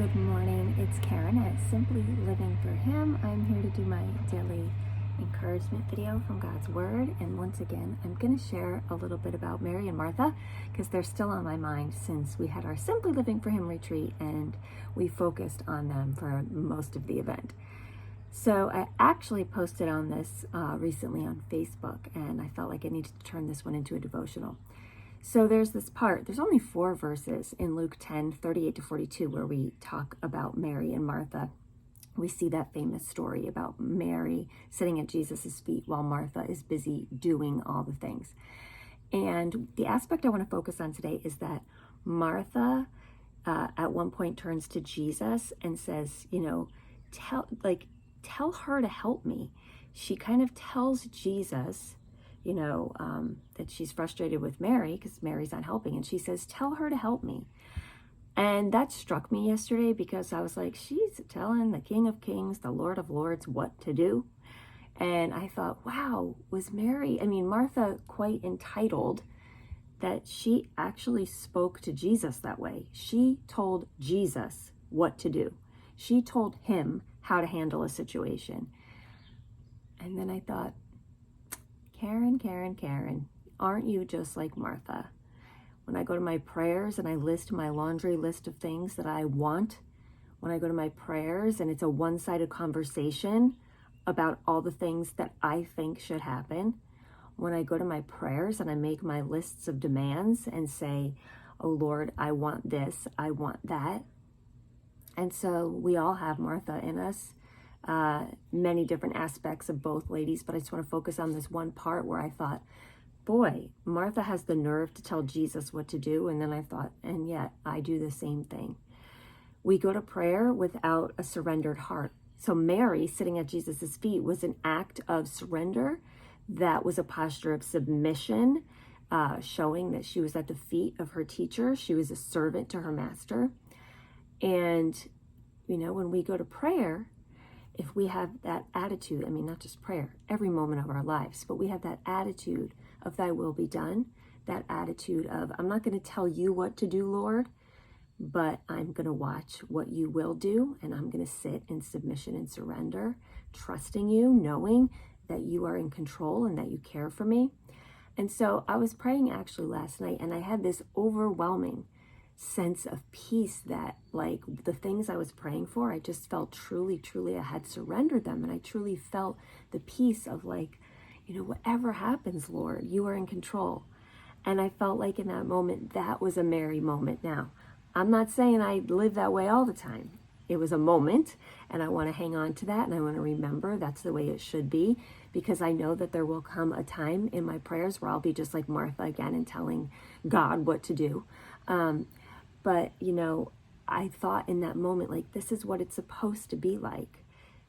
Good morning, it's Karen at Simply Living for Him. I'm here to do my daily encouragement video from God's Word. And once again, I'm going to share a little bit about Mary and Martha because they're still on my mind since we had our Simply Living for Him retreat and we focused on them for most of the event. So I actually posted on this recently on Facebook, and I felt like I needed to turn this one into a devotional. So there's this part, there's only 4 verses in Luke 10:38-42 where we talk about Mary and Martha. We see that famous story about Mary sitting at Jesus' feet while Martha is busy doing all the things. And the aspect I want to focus on today is that Martha at one point turns to Jesus and says, tell her to help me. She kind of tells Jesus, that she's frustrated with Mary because Mary's not helping. And she says, tell her to help me. And that struck me yesterday because I was like, she's telling the King of Kings, the Lord of Lords, what to do. And I thought, wow, was Martha quite entitled that she actually spoke to Jesus that way. She told Jesus what to do. She told him how to handle a situation. And then I thought, Karen, aren't you just like Martha? When I go to my prayers and I list my laundry list of things that I want, when I go to my prayers and it's a one-sided conversation about all the things that I think should happen, when I go to my prayers and I make my lists of demands and say, oh Lord, I want this, I want that. And so we all have Martha in us. Many different aspects of both ladies, but I just want to focus on this one part where I thought, boy, Martha has the nerve to tell Jesus what to do. And then I thought, and yet I do the same thing. We go to prayer without a surrendered heart. So Mary sitting at Jesus's feet was an act of surrender. That was a posture of submission, showing that she was at the feet of her teacher. She was a servant to her master. And, when we go to prayer, if we have that attitude, not just prayer, every moment of our lives, but we have that attitude of thy will be done, that attitude of, I'm not going to tell you what to do, Lord, but I'm going to watch what you will do, and I'm going to sit in submission and surrender, trusting you, knowing that you are in control and that you care for me. And so I was praying actually last night, and I had this overwhelming sense of peace that the things I was praying for, I just felt truly I had surrendered them, and I truly felt the peace of whatever happens, Lord, you are in control. And I felt like in that moment, that was a Mary moment. Now, I'm not saying I live that way all the time. It was a moment, and I want to hang on to that, and I want to remember that's the way it should be, because I know that there will come a time in my prayers where I'll be just like Martha again and telling God what to do. But, I thought in that moment, this is what it's supposed to be like.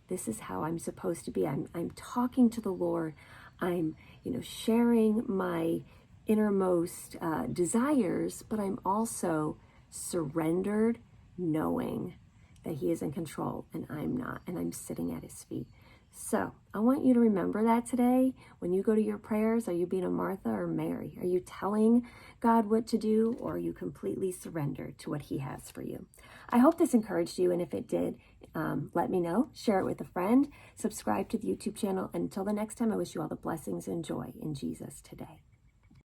This is how I'm supposed to be. I'm talking to the Lord. I'm, sharing my innermost desires, but I'm also surrendered, knowing that He is in control and I'm not, and I'm sitting at His feet. So I want you to remember that today. When you go to your prayers, are you being a Martha or Mary? Are you telling God what to do, or are you completely surrendered to what He has for you? I hope this encouraged you, and if it did, let me know. Share it with a friend. Subscribe to the YouTube channel. And until the next time, I wish you all the blessings and joy in Jesus today.